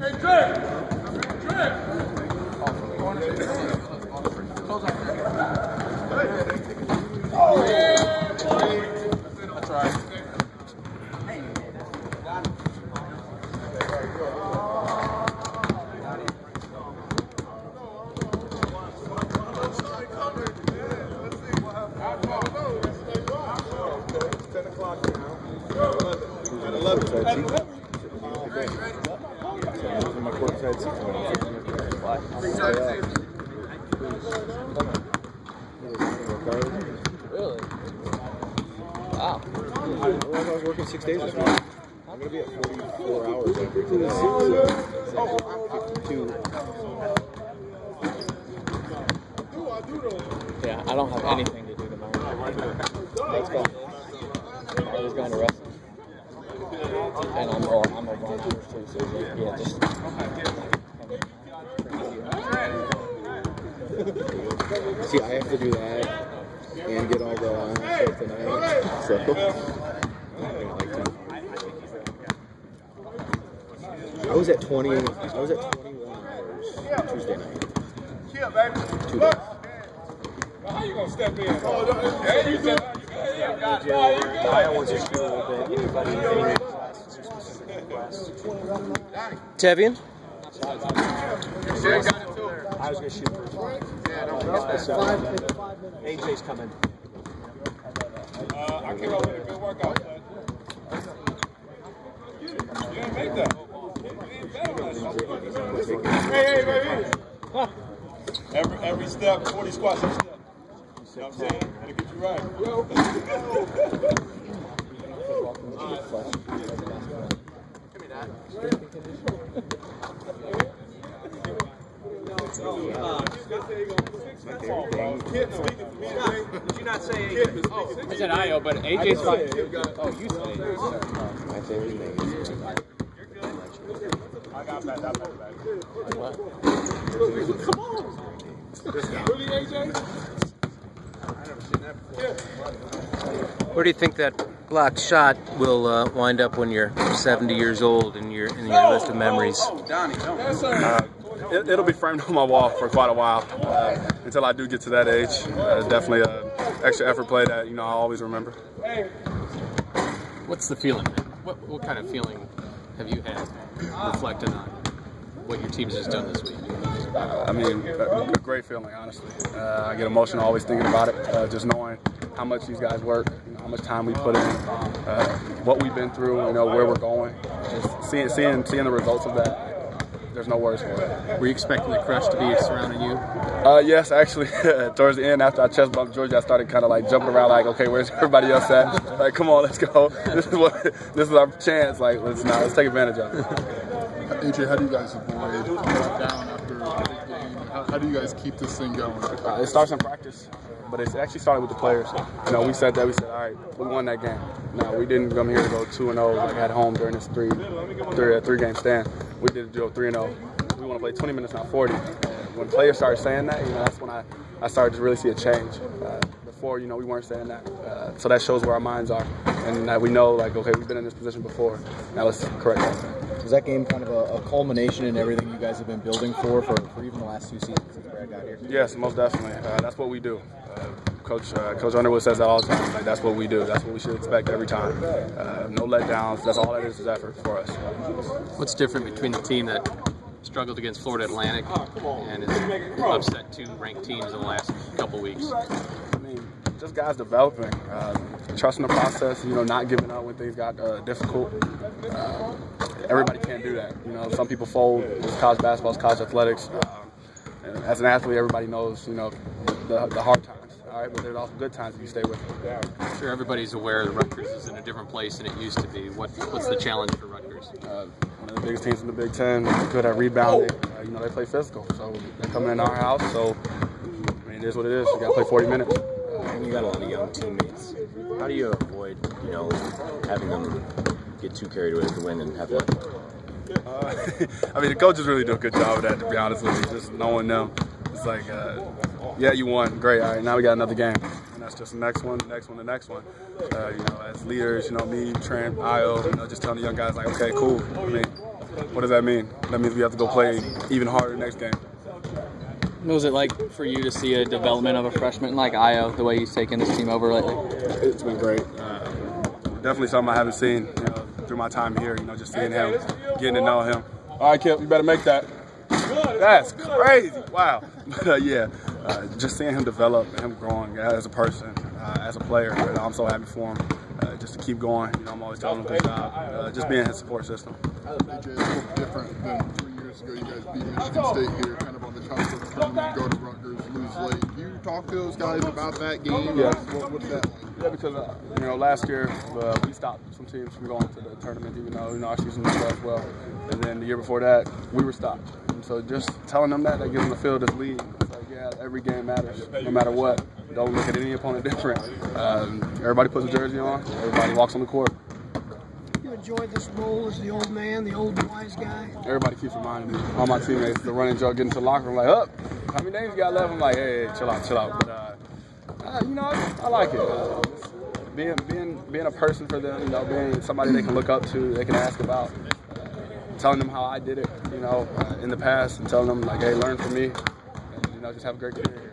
That's right. Really? Wow. I was working 6 days this week. I'm going to be at 44 hours after today. Yeah, I don't have anything to do tomorrow. Let's go. I was going to wrestling. And I'm a volunteer too, so yeah, just. See, I have to do that and get all the stuff tonight. So, I was at 21 hours Tuesday night. 2 days. How you gonna step in? I want to shoot a little bit. Anybody? Tevian? I was going to shoot first. AJ's coming. I came up with a good workout, but you didn't make that. Hey, baby. Huh. Every step, 40 squats, every step. You know what I'm saying? Gotta get you right. Give me that. Did you not say AJ? Oh, I said Ayo, but AJ's fine. Oh, you said AJ. My favorite thing is I got that back. What? Come on. Really, AJ? Where do you think that blocked shot will wind up when you're 70 years old in your list of memories? Donnie, don't. It'll be framed on my wall for quite a while until I do get to that age. Definitely an extra effort play that I always remember. What's the feeling? What kind of feeling have you had reflecting on what your team has done this week? I mean, a great feeling, honestly. I get emotional always thinking about it, just knowing how much these guys work, how much time we put in, what we've been through, where we're going. Just seeing the results of that. There's no words for it. Were you expecting the crush to be surrounding you? Yes, actually, towards the end, after I chest bumped Georgia, I started kind of like jumping around, like, okay, where's everybody else at? Like, come on, let's go. This is our chance. Like, let's take advantage of it. AJ, how do you guys avoid down after a big game? How do you guys keep this thing going? It starts in practice, but it's actually started with the players. We said, all right, we won that game. No, we didn't come here to go 2-0 like at home during this three-game stand. We did go 3-0. We want to play 20 minutes, not 40. And when players started saying that, that's when I started to really see a change. Before, we weren't saying that. So that shows where our minds are, and that we know, like, okay, we've been in this position before. Now let's correct that. Was that game kind of a culmination in everything you guys have been building for even the last 2 seasons since Brad got here? Yes, most definitely. That's what we do. Coach Underwood says that all the time. Like, that's what we do. That's what we should expect every time. No letdowns. That's all that is effort for us. What's different between the team that struggled against Florida Atlantic and has upset 2 ranked teams in the last couple weeks? I mean, just guys developing, trusting the process, not giving up when things got difficult. Everybody can't do that. Some people fold. It's college basketball, it's college athletics. As an athlete, everybody knows, the hard times. All right, but there's also good times if you stay with it. I'm sure everybody's aware that Rutgers is in a different place than it used to be. What's the challenge for Rutgers? One of the biggest teams in the Big Ten, good at rebounding. They play physical, so they're coming in our house. So, I mean, it is what it is. You got to play 40 minutes. You got a lot of young teammates. How do you avoid, having them get too carried away with the win and have to? I mean, the coaches really do a good job of that, to be honest with you, just knowing them. It's like, yeah, you won. Great. All right, now we got another game. And that's just the next one, the next one, the next one. As leaders, me, Trent, Ayo, just telling the young guys, like, okay, cool. I mean, What does that mean? That means we have to go play even harder next game. What was it like for you to see a development of a freshman like Ayo, the way he's taken this team over lately? It's been great. Definitely something I haven't seen through my time here, just seeing him, getting to know him. All right, Kip, you better make that. That's crazy. Wow. But yeah, just seeing him develop and him growing as a person, as a player, I'm so happy for him. Just to keep going, I'm always telling him good job. Just being his support system. AJ, it's a little different than 3 years ago. You guys beat Michigan State here, kind of on the top of the tournament, go to Rutgers, lose late. Do you talk to those guys about that game? Yeah. What's that like? Yeah, because last year we stopped some teams from going to the tournament, even though our season was as well. And then the year before that, we were stopped. And so just telling them that gives them the feel to lead. It's like, yeah, every game matters, no matter what. Don't look at any opponent different. Everybody puts a jersey on. Everybody walks on the court. You enjoy this role as the old man, the old wise guy? Everybody keeps reminding me. All my teammates, the running joke, getting to the locker room, like, how many names you got left? I'm like, hey, chill out. But, I like it. Being a person for them, being somebody they can look up to, they can ask about. Telling them how I did it, in the past, and telling them, like, hey, learn from me. And, just have a great career.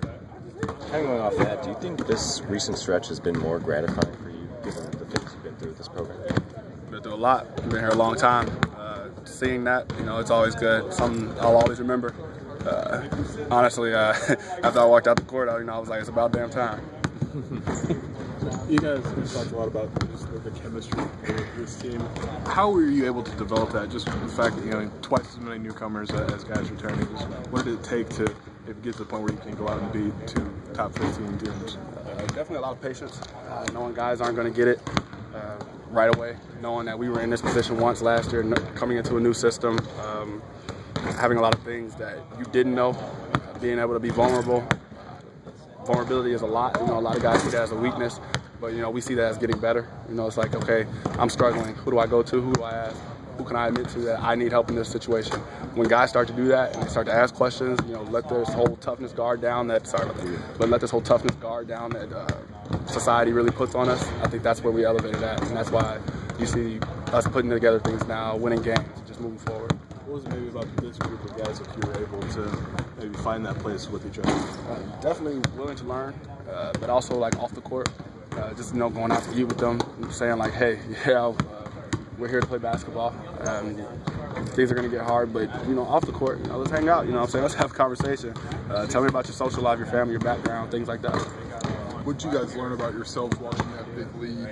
Kind of going off that, do you think this recent stretch has been more gratifying for you, given the things you've been through with this program? Been through a lot. I've been here a long time. Seeing that, it's always good. Something I'll always remember. Honestly, after I walked out the court, I was like, it's about damn time. You guys have talked a lot about just the chemistry of this team. How were you able to develop that? Just the fact that twice as many newcomers as guys returning. Just what did it take to get to the point where you can go out and beat 2 top 15 teams? Definitely a lot of patience. Knowing guys aren't going to get it right away. Knowing that we were in this position once last year, coming into a new system, having a lot of things that you didn't know, being able to be vulnerable. Vulnerability is a lot. A lot of guys see that as a weakness, but we see that as getting better. It's like, okay, I'm struggling. Who do I go to? Who do I ask? Who can I admit to that I need help in this situation? When guys start to do that and they start to ask questions, let this whole toughness guard down that society really puts on us. I think that's where we elevated at, and that's why you see us putting together things now, winning games, just moving forward. What was it maybe about this group of guys that you were able to maybe find that place with each other? Definitely willing to learn, but also like off the court, just going out to eat with them, and saying like, hey, yeah, we're here to play basketball. Things are going to get hard, but off the court, let's hang out. Let's have a conversation. Tell me about your social life, your family, your background, things like that. What did you guys learn about yourselves watching that big lead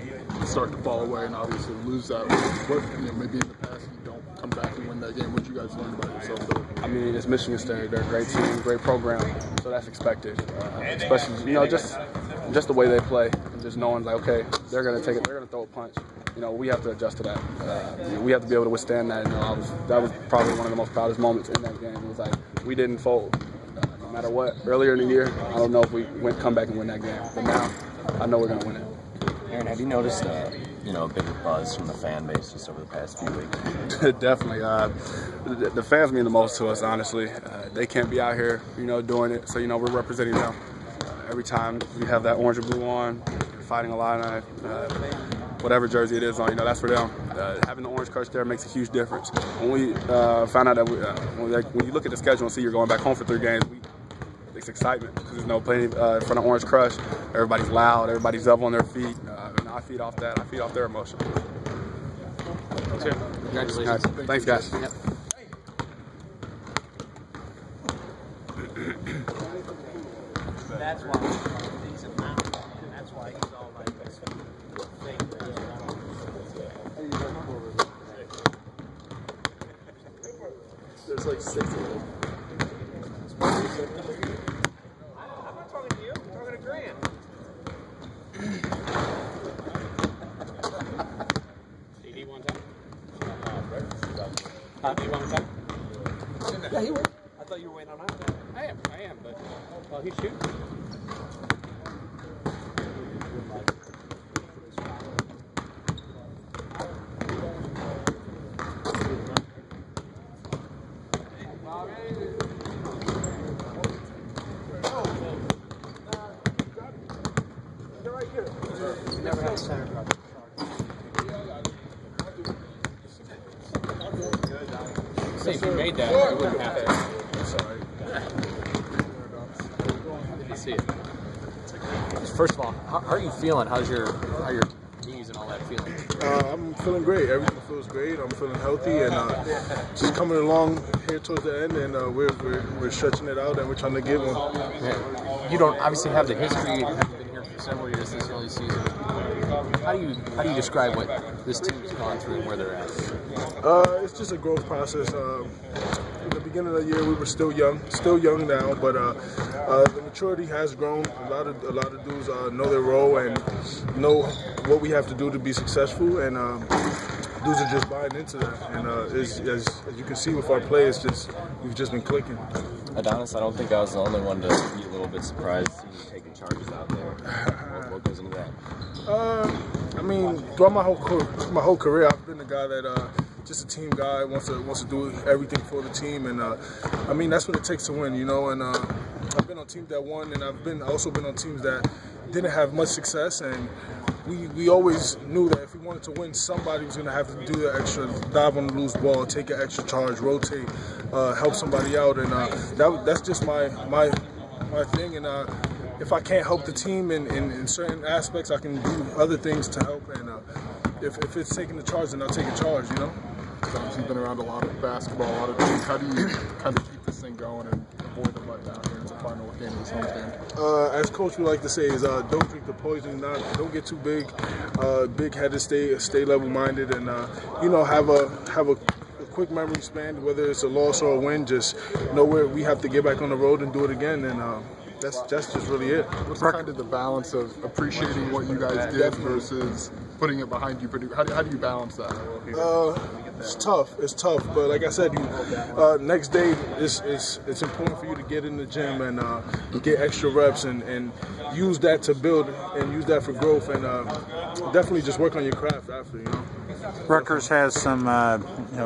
start to fall away and obviously lose that? What maybe in the past you don't come back and win that game. What did you guys learn about yourselves? It's Michigan State. They're a great team, great program, so that's expected. Especially just the way they play, and just knowing like, okay, they're going to take it, they're going to throw a punch. We have to adjust to that. We have to be able to withstand that. That was probably one of the most proudest moments in that game. It was like we didn't fold. No matter what. Earlier in the year, I don't know if we come back and win that game. But now, I know we're going to win it. Aaron, have you noticed, a bigger buzz from the fan base just over the past few weeks? Definitely. The fans mean the most to us, honestly. They can't be out here, doing it. So, we're representing them. Every time we have that orange and blue on, fighting Illini, whatever jersey it is on, that's for them. Having the orange crush there makes a huge difference. When we found out that when you look at the schedule and see you're going back home for 3 games, it's excitement because there's playing in front of Orange Crush. Everybody's loud, everybody's up on their feet. And I feed off that. I feed off their emotion. Congratulations. Right. Thanks, guys. Yep. That's why he's a mountain, and that's why he's all like this. There's like 6 of them. I'm not talking to you. I'm talking to Grant. CD one time? CD one time? Yeah, he will. I thought you were waiting on him. I am, but well, he's shooting. You never had a center guard. made that, you wouldn't have to. That's all right. Good to see it. First of all, how are you feeling? How your Knees and all that feeling. I'm feeling great. Everything feels great. I'm feeling healthy and just coming along here towards the end, and we're stretching it out and we're trying to get one. You don't obviously have the history. You've been here for several years this early season. How do you describe what this team's gone through and where they're at? It's just a growth process. In the beginning of the year, we were still young now, but the maturity has grown. A lot of dudes know their role and know what we have to do to be successful, and dudes are just buying into that. And as you can see with our play, we've just been clicking. Adonis, I don't think I was the only one to be a little bit surprised seeing you taking charges out there. What goes into that? I mean, throughout my whole career, I've been the guy that just a team guy, wants to do everything for the team, and I mean that's what it takes to win, you know. And I've been on teams that won, and I've also been on teams that didn't have much success, and we always knew that if we wanted to win, somebody was going to have to do the extra, dive on the loose ball, take an extra charge, rotate, help somebody out, and that's just my thing. And if I can't help the team in certain aspects, I can do other things to help. And if it's taking the charge, then I'll take a charge, you know. You've been around a lot of basketball, a lot of things. How do you kind of keep this thing going and avoid the letdown here? It's a final game of this home game. As coach would like to say is don't drink the poison, don't get too big-headed, stay level-minded, and you know, have a quick memory span. Whether it's a loss or a win, just know where we have to get back on the road and do it again. And that's just really it. What's kind of the balance of appreciating what you guys did versus putting it behind you? How do you balance that? It's tough, but like I said, next day it's important for you to get in the gym and get extra reps and use that to build and use that for growth, and definitely just work on your craft after, you know. Rutgers has some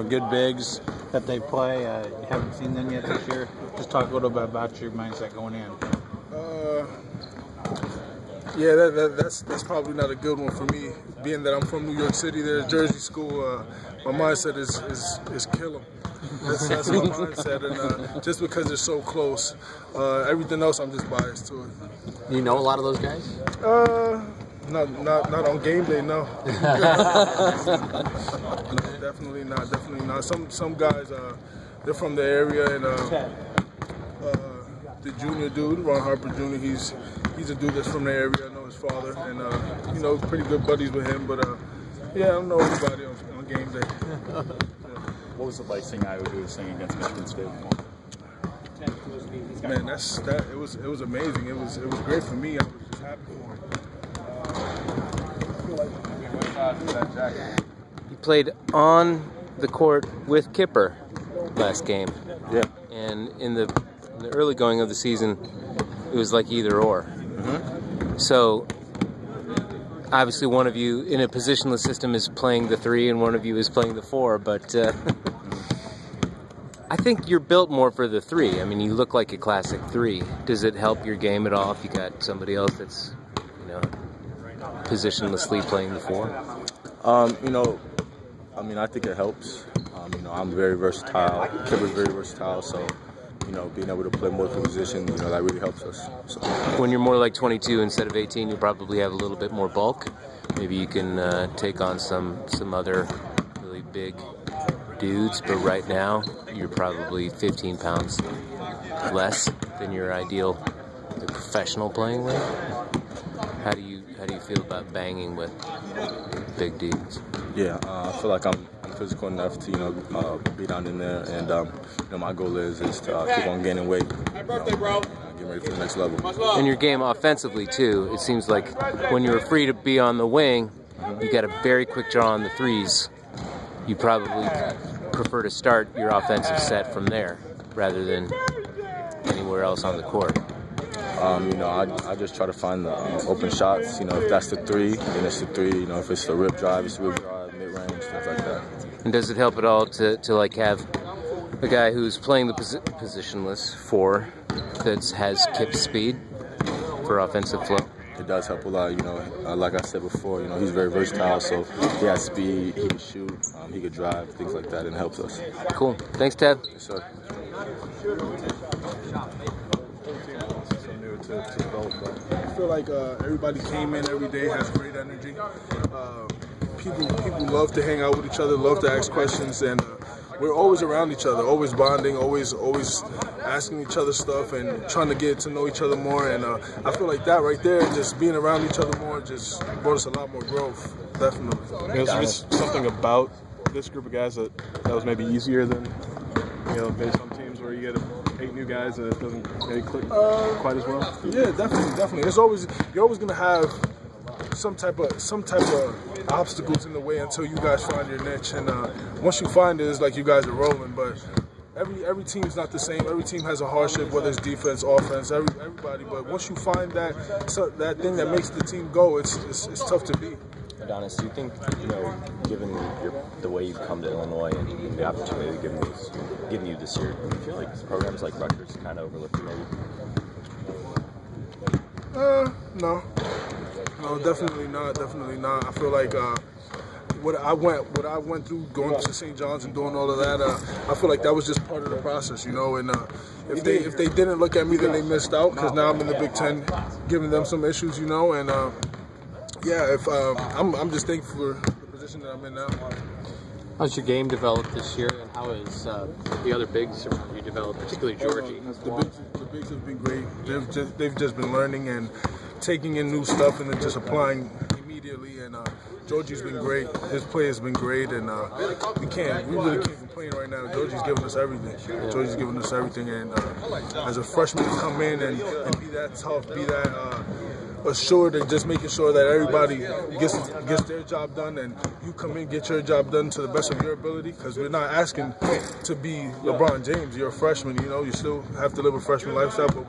good bigs that they play. You haven't seen them yet this year. Just talk a little bit about your mindset going in. Yeah, that's probably not a good one for me. Being that I'm from New York City, there's Jersey school. My mindset is kill 'em. That's my mindset, and just because it's so close, everything else I'm just biased to it. You know a lot of those guys? Not on game day, no. No, definitely not. Some guys, they're from the area, and the junior dude, Ron Harper Jr., he's a dude that's from the area. I know his father, and you know, pretty good buddies with him. But yeah, I don't know everybody on game day. What was it like seeing Ayo do his thing against Michigan State? Man, it was amazing. It was great for me. I was just happy for him. He played on the court with Kipper last game. Yeah. And in the early going of the season, it was like either or. Mm-hmm. So obviously one of you in a positionless system is playing the 3 and one of you is playing the 4, but I think you're built more for the 3. I mean, you look like a classic 3. Does it help your game at all if you got somebody else that's, you know, positionlessly playing the 4? You know, I mean, I think it helps. You know, I'm very versatile. Kipper's very versatile, so you know, being able to play multiple positions, you know, that really helps us. So. When you're more like 22 instead of 18, you probably have a little bit more bulk. Maybe you can take on some other really big dudes, but right now you're probably 15 pounds less than your ideal professional playing weight. How do you feel about banging with big dudes? Yeah, I feel like I'm physical enough to, you know, be down in there, and you know, my goal is to keep on gaining weight, you know, getting ready for the next level. And your game offensively too, it seems like when you're free to be on the wing, you got a very quick draw on the 3s. You probably prefer to start your offensive set from there rather than anywhere else on the court. You know, I just try to find the open shots. You know, if that's the 3, then it's the 3. You know, if it's the rip drive, it's the rip drive, mid-range, things like that. And does it help at all to like have a guy who's playing the positionless 4 that has Kip's speed for offensive flow? it does help a lot. You know, like I said before, you know, he's very versatile, so he has speed, he can shoot, he can drive, things like that, and it helps us. Cool. Thanks, Tev. Yes, sir. I feel like everybody came in every day, has great energy. People love to hang out with each other, love to ask questions, and we're always around each other, always bonding, always asking each other stuff and trying to get to know each other more. And I feel like that right there, just being around each other more, just brought us a lot more growth, definitely. Is there just something about this group of guys that was maybe easier than, you know, maybe some teams where you get 8 new guys and it doesn't maybe click quite as well? Yeah, definitely. You're always gonna have some type of obstacles in the way until you guys find your niche, and once you find it, it's like you guys are rolling. But every team's not the same. Every team has a hardship, whether it's defense, offense, everybody. But once you find that thing that makes the team go, it's tough to beat. Adonis, do you think, you know, given the way you've come to Illinois and the opportunity given you this year, do you feel like programs like Rutgers kind of overlooked you maybe? No, definitely not. I feel like what I went through going to St. John's and doing all of that, I feel like that was just part of the process, you know. And if they didn't look at me, then they missed out, because now I'm in the Big Ten, giving them some issues, you know. And yeah, I'm just thankful for the position that I'm in now. How's your game developed this year, and how has the other bigs around you developed, particularly Georgie? The bigs have been great. They've just been learning and taking in new stuff and then just applying immediately. And Georgie's been great. His play has been great, and we really can't complain right now. Georgie's giving us everything. And as a freshman to come in and be that tough, be that assured, and just making sure that everybody gets their job done, and you come in, get your job done to the best of your ability, because we're not asking to be LeBron James. You're a freshman, you know, you still have to live a freshman lifestyle, but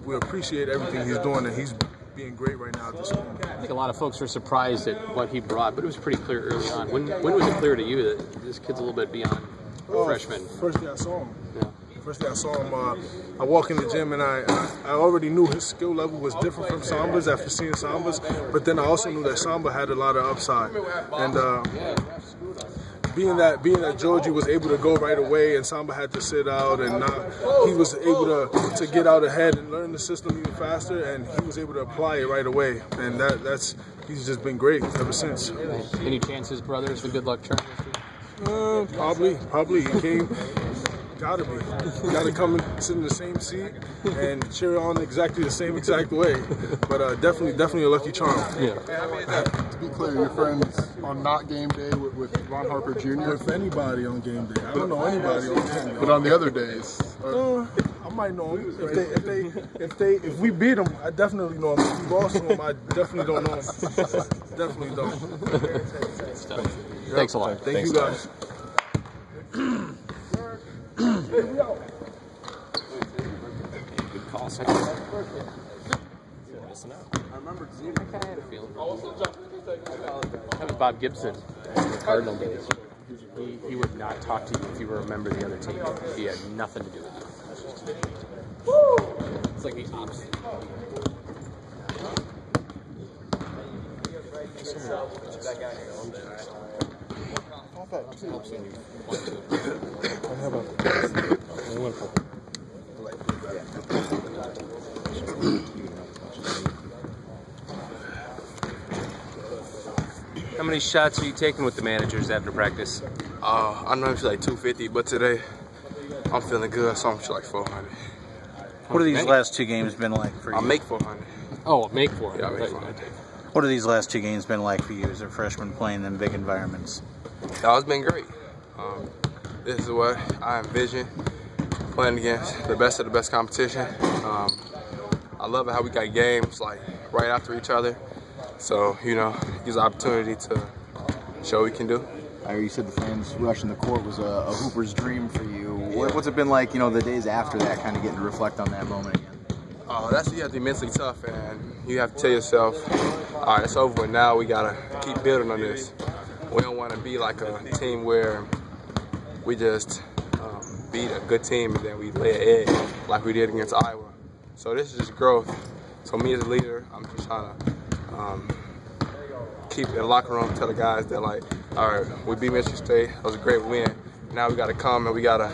we appreciate everything he's doing, and he's being great right now at this moment. I think a lot of folks were surprised at what he brought, but it was pretty clear early on. When was it clear to you that this kid's a little bit beyond freshman? First day I saw him. Yeah. First day I saw him, I walk in the gym, and I already knew his skill level was different from Samba's after seeing Samba's, but then I also knew that Samba had a lot of upside. And being that Georgie was able to go right away and Samba had to sit out, and he was able to get out ahead and learn the system even faster, and he was able to apply it right away. And he's just been great ever since. Any chances, brothers, the good luck charm this week? Probably. He came. Gotta come and sit in the same seat and cheer on exactly the same exact way. But definitely a lucky charm. Yeah. To be clear, you're friends on not game day with Ron Harper Jr.? With anybody on game day. I don't know anybody on game day. But on the other days? I might know him. If we beat him, I definitely know him. If we lost to him, I definitely don't know him. Definitely don't. Thanks a lot. Thank you guys. Good call, second. Missing out. I remember I kind of had a feeling. That was Bob Gibson in the Cardinal days. He would not talk to you if you were a member of the other team. He had nothing to do with it. It's like the opposite. How many shots are you taking with the managers after practice? I know it's like 250, but today I'm feeling good, so I'm like 400. What have these last 2 games been like for you? I make 400. Oh, make 400. Yeah, I make 400. What have these last 2 games been like for you as a freshman playing in big environments? It's been great. This is what I envision playing against the best of the best competition. I love it how we got games like right after each other. So, you know, it gives an opportunity to show what we can do. You said the fans rushing the court was a Hooper's dream for you. What's it been like, you know, the days after that, kind of getting to reflect on that moment again? You have to be mentally tough, and you have to tell yourself, all right, it's over with now. We got to keep building on this. We don't want to be like a team where we just beat a good team and then we lay an egg like we did against Iowa. So this is just growth. So me as a leader, I'm just trying to keep in the locker room, tell the guys that, like, all right, we beat Michigan State. It was a great win. Now we got to come and we got to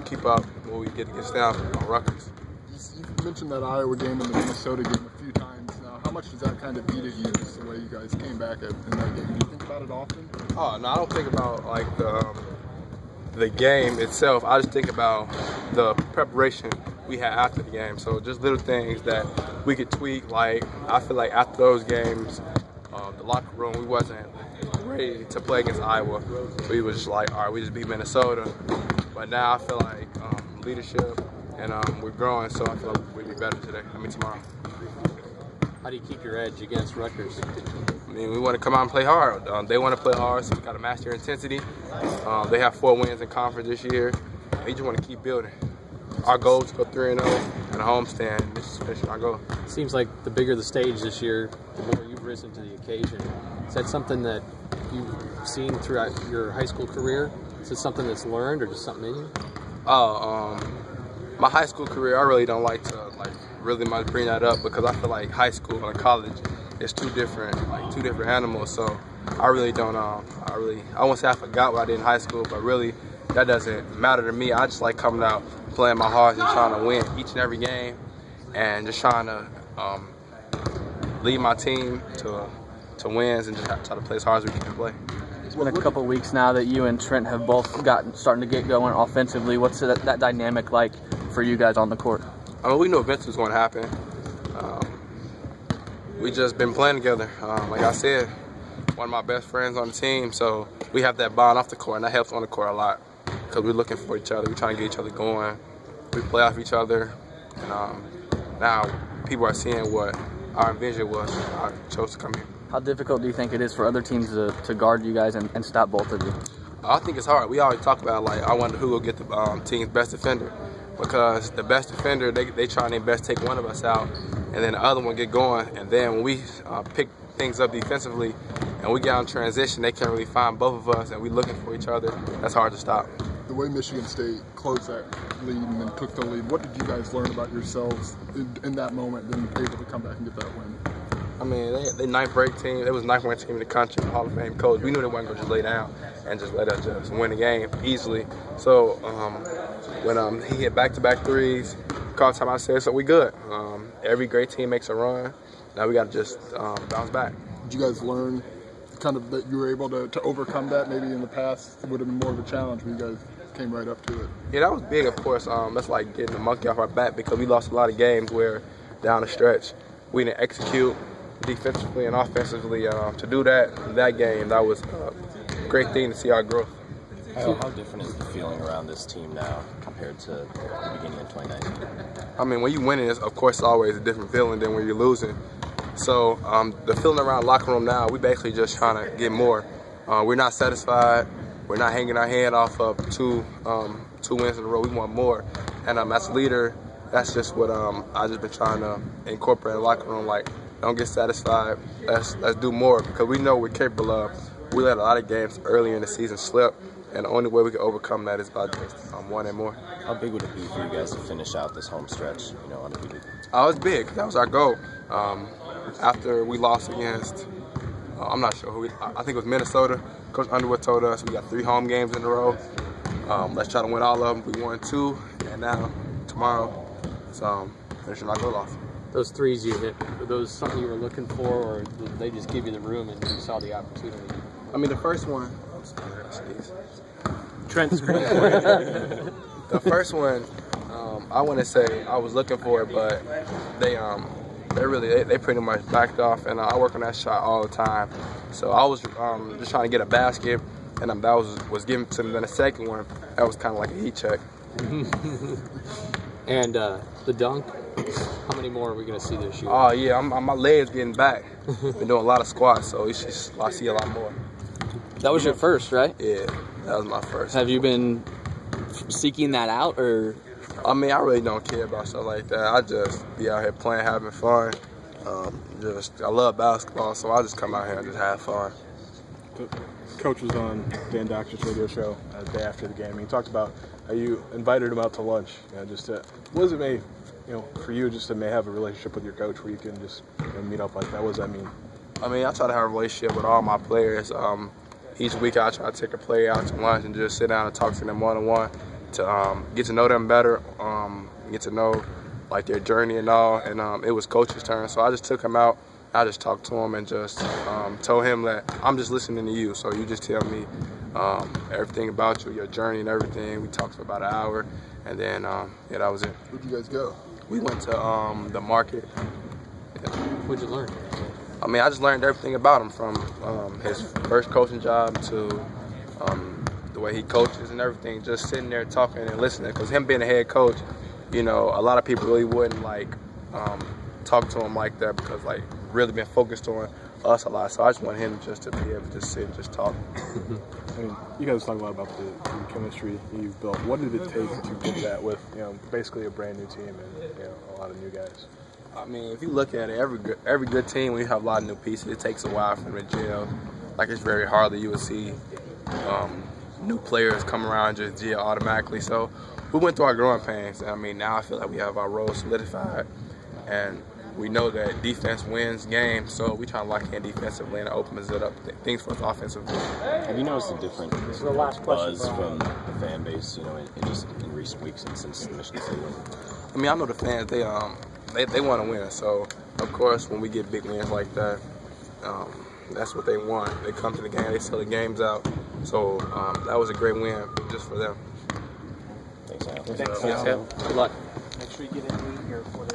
keep up when we get against them on Rutgers. You mentioned that Iowa game and the Minnesota game a few times now. How much does that kind of eat at you, just the way you guys came back in that game? Do you think about it often? Oh, no, I don't think about, like, the game itself. I just think about the preparation we had after the game. So just little things that we could tweak. Like, I feel like after those games, the locker room, we wasn't ready to play against Iowa. So we was just like, all right, we just beat Minnesota. But now I feel like leadership and we're growing, so I feel like we'll be better today. Tomorrow. How do you keep your edge against Rutgers? I mean, we want to come out and play hard. They want to play hard, so we got to match their intensity. They have 4 wins in conference this year. We just want to keep building. Our goal is to go 3-0 and a homestand. This is our goal. Seems like the bigger the stage this year, the more you've risen to the occasion. Is that something that you've seen throughout your high school career? Is it something that's learned or just something in you? My high school career, I really don't like to really much bring that up because I feel like high school and college is two different animals. So I really don't. I won't say I forgot what I did in high school, but really that doesn't matter to me. I just like coming out, playing my hardest, and trying to win each and every game, and just trying to lead my team to wins and just try to play as hard as we can play. It's been a couple weeks now that you and Trent have both starting to get going offensively. What's that dynamic like for you guys on the court? I mean, we knew eventually it was going to happen. We just been playing together. Like I said, one of my best friends on the team, so we have that bond off the court, and that helps on the court a lot because we're looking for each other. We're trying to get each other going. We play off each other, and now people are seeing what our vision was. I chose to come here. How difficult do you think it is for other teams to guard you guys and stop both of you? I think it's hard. We always talk about, like, I wonder who will get the team's best defender, because the best defender, they try their best to take one of us out, and then the other one get going, and then when we pick things up defensively and we get on transition, they can't really find both of us, and we looking for each other. That's hard to stop. The way Michigan State closed that lead and then took the lead, what did you guys learn about yourselves in that moment, then able to come back and get that win? I mean, they ninth ranked team. They was ninth ranked team in the country, Hall of Fame coach. We knew they weren't going to just lay down and just let us just win the game easily. So when he hit back-to-back threes, called time, I said, so we good. Every great team makes a run. Now we got to just bounce back. Did you guys learn kind of that you were able to overcome that? Maybe in the past it would have been more of a challenge, but you guys came right up to it. Yeah, that was big, of course. That's like getting the monkey off our back because we lost a lot of games where down the stretch we didn't execute defensively and offensively. To do that game, that was a great thing to see our growth. How different is the feeling around this team now compared to the beginning of 2019? I mean, when you winning, of course, it's always a different feeling than when you're losing. So the feeling around the locker room now, we basically just trying to get more. We're not satisfied. We're not hanging our head off of two wins in a row. We want more. And as a leader, that's just what I just been trying to incorporate in the locker room. Like, don't get satisfied. Let's do more because we know we're capable of. We let a lot of games early in the season slip, and the only way we can overcome that is by just one and more. How big would it be for you guys to finish out this home stretch, undefeated? It was big. That was our goal. After we lost against, I'm not sure who. I think it was Minnesota. Coach Underwood told us we got 3 home games in a row. Let's try to win all of them. We won 2, and now tomorrow, so finishing our goal off. Those threes you hit, were those something you were looking for, or did they just give you the room and you saw the opportunity? I mean, the first one, Trent's the first one, I wouldn't say I was looking for it, but they pretty much backed off, and I work on that shot all the time. So I was just trying to get a basket, and that was given to me. Then the second one, that was kind of like a heat check. And the dunk, how many more are we going to see this year? Oh, yeah, my leg's getting back. Been doing a lot of squats, so I see a lot more. That was your first, right? Yeah, that was my first. Have you been seeking that out, or? I mean, I really don't care about stuff like that. I just be out here playing, having fun. I love basketball, so I just come out here and just have fun. Coach was on Dan Doctor's radio show the day after the game. He talked about how you invited him out to lunch. What does it mean, for you just to have a relationship with your coach where you can just meet up like that? What does that mean? I mean, I try to have a relationship with all my players. Each week I try to take a player out to lunch and just sit down and talk to them one-on-one to get to know them better, get to know like their journey and all. And it was Coach's turn, so I just took him out. I just talked to him and just told him that I'm just listening to you, so you just tell me everything about you, your journey and everything. We talked for about an hour, and then, yeah, that was it. Where'd you guys go? We went to the market. Yeah. What'd you learn? I mean, I just learned everything about him from his first coaching job to the way he coaches and everything, just sitting there talking and listening. Because him being a head coach, you know, a lot of people really wouldn't, like, talk to him like that because, like, really been focused on us a lot. So I just want him just to be able to sit and just talk. I mean, you guys talk a lot about the chemistry you've built. What did it take to get that with, you know, basically a brand new team and, you know, a lot of new guys? I mean, if you look at it, every good team, when you have a lot of new pieces, it takes a while for them to gel. Like, it's very hard that you would see new players come around and just gel automatically. So we went through our growing pains. I mean, now I feel like we have our role solidified, and we know that defense wins games, so we try to lock in defensively, and it opens it up things for us offensively. Have you noticed a different buzz from the fan base, you know, in recent weeks and since the Michigan State win? I mean, I know the fans, they want to win, so of course when we get big wins like that, that's what they want. They come to the game, they sell the games out, so that was a great win just for them. Thanks, Al. Thanks, Al. Good luck. Make sure you get in here for